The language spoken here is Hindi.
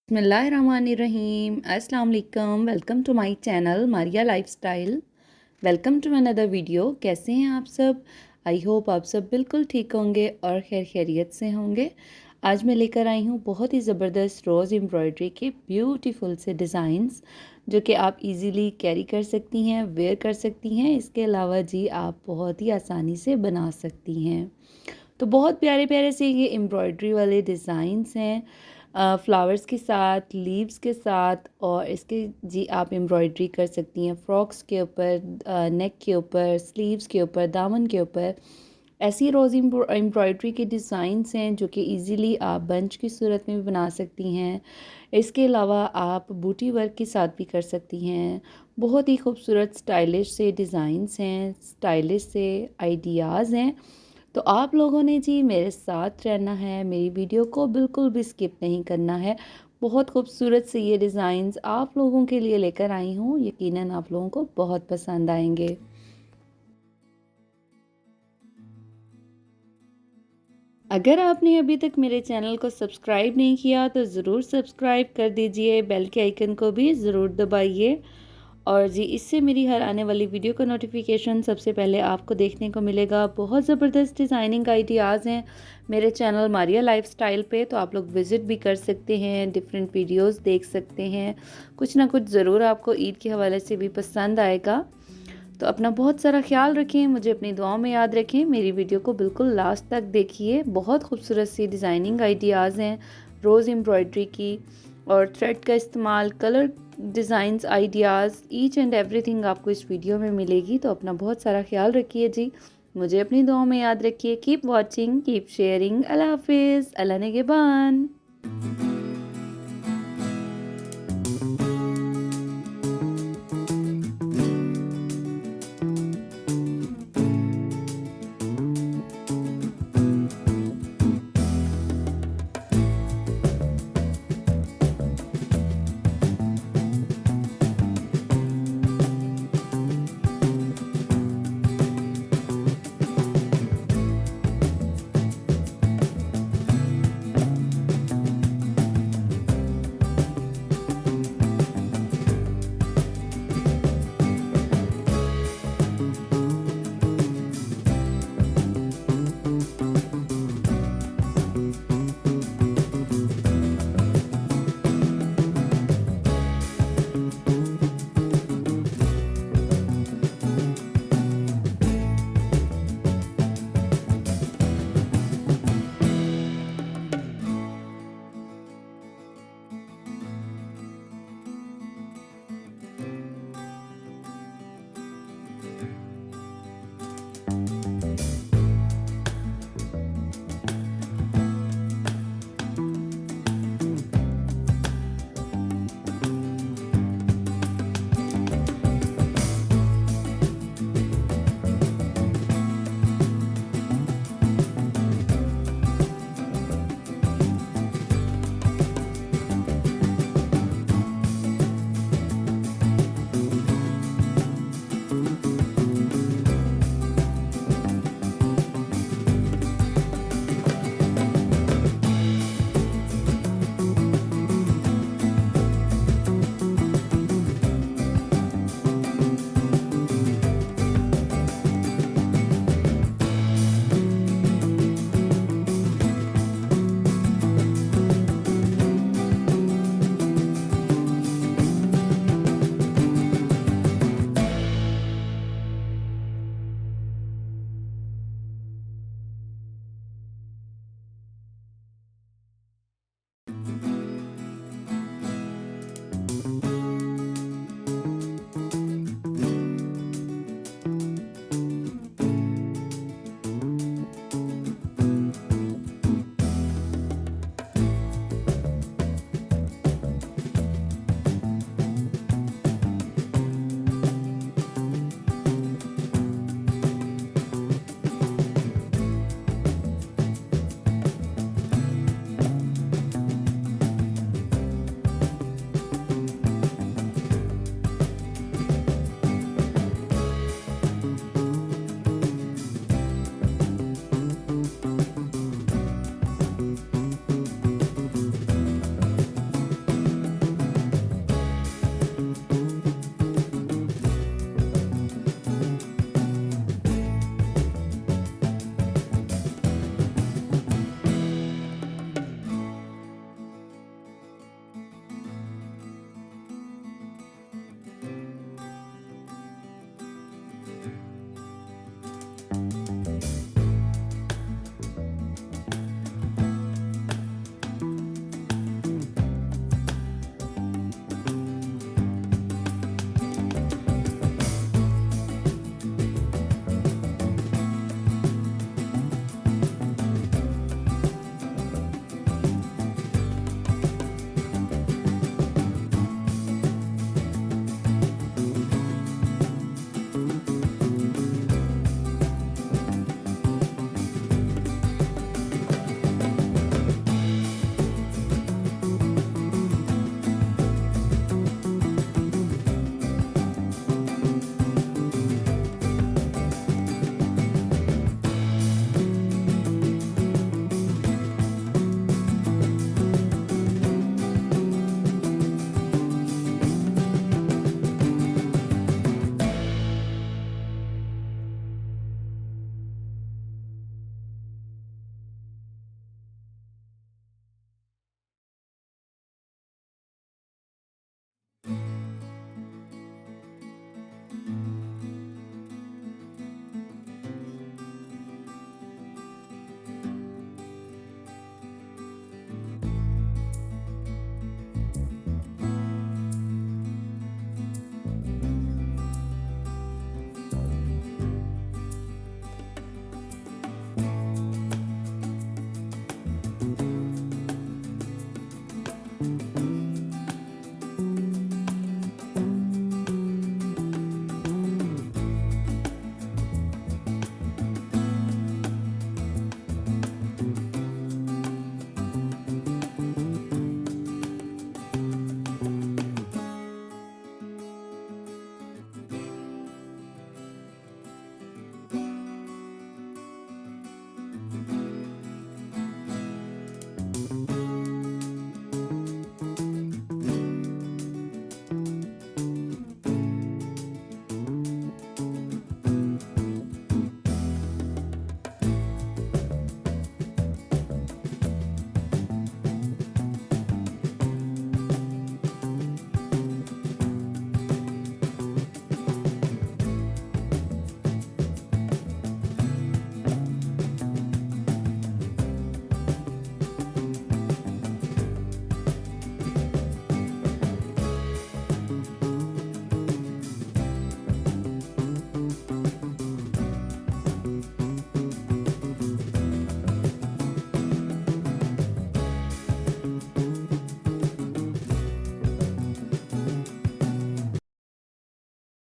बिस्मिल्लाहिर्रहमानिर्रहीम अस्सलाम वालेकुम। Welcome to my channel Maria lifestyle. Welcome to another video. कैसे हैं आप सब? आई होप आप सब बिल्कुल ठीक होंगे और खैर खैरियत से होंगे। आज मैं लेकर आई हूँ बहुत ही ज़बरदस्त रोज़ एम्ब्रॉयडरी के ब्यूटीफुल से डिज़ाइंस जो कि आप इजीली कैरी कर सकती हैं, वेयर कर सकती हैं। इसके अलावा जी आप बहुत ही आसानी से बना सकती हैं। तो बहुत प्यारे प्यारे से ये एम्ब्रॉयडरी वाले डिज़ाइंस हैं, फ्लावर्स के साथ, लीव्स के साथ। और इसके जी आप एम्ब्रॉयडरी कर सकती हैं फ्रॉक्स के ऊपर, नेक के ऊपर, स्लीव्स के ऊपर, दामन के ऊपर। ऐसी रोज़ एम्ब्रॉयडरी के डिज़ाइंस हैं जो कि इजीली आप बंच की सूरत में भी बना सकती हैं। इसके अलावा आप बूटी वर्क के साथ भी कर सकती हैं। बहुत ही खूबसूरत स्टाइलिश से डिज़ाइंस हैं, स्टाइलिश से आइडियाज़ हैं। तो आप लोगों ने जी मेरे साथ रहना है, मेरी वीडियो को बिल्कुल भी स्किप नहीं करना है। बहुत खूबसूरत से ये डिज़ाइंस आप लोगों के लिए लेकर आई हूँ, यकीनन आप लोगों को बहुत पसंद आएंगे। अगर आपने अभी तक मेरे चैनल को सब्सक्राइब नहीं किया तो ज़रूर सब्सक्राइब कर दीजिए, बेल के आइकन को भी ज़रूर दबाइए। और जी इससे मेरी हर आने वाली वीडियो का नोटिफिकेशन सबसे पहले आपको देखने को मिलेगा। बहुत ज़बरदस्त डिज़ाइनिंग आइडियाज़ हैं मेरे चैनल मारिया लाइफस्टाइल पे, तो आप लोग विज़िट भी कर सकते हैं, डिफरेंट वीडियोस देख सकते हैं। कुछ ना कुछ ज़रूर आपको ईद के हवाले से भी पसंद आएगा। तो अपना बहुत सारा ख्याल रखें, मुझे अपनी दुआओं में याद रखें। मेरी वीडियो को बिल्कुल लास्ट तक देखिए। बहुत खूबसूरत सी डिज़ाइनिंग आइडियाज़ हैं रोज़ एम्ब्रॉयडरी की, और थ्रेड का इस्तेमाल, colour designs ideas, each and everything आपको इस वीडियो में मिलेगी। तो अपना बहुत सारा ख्याल रखिए जी, मुझे अपनी दुआओं में याद रखिए। Keep watching, keep sharing. अल्लाह हाफिज़, अल्लाह निगहबान।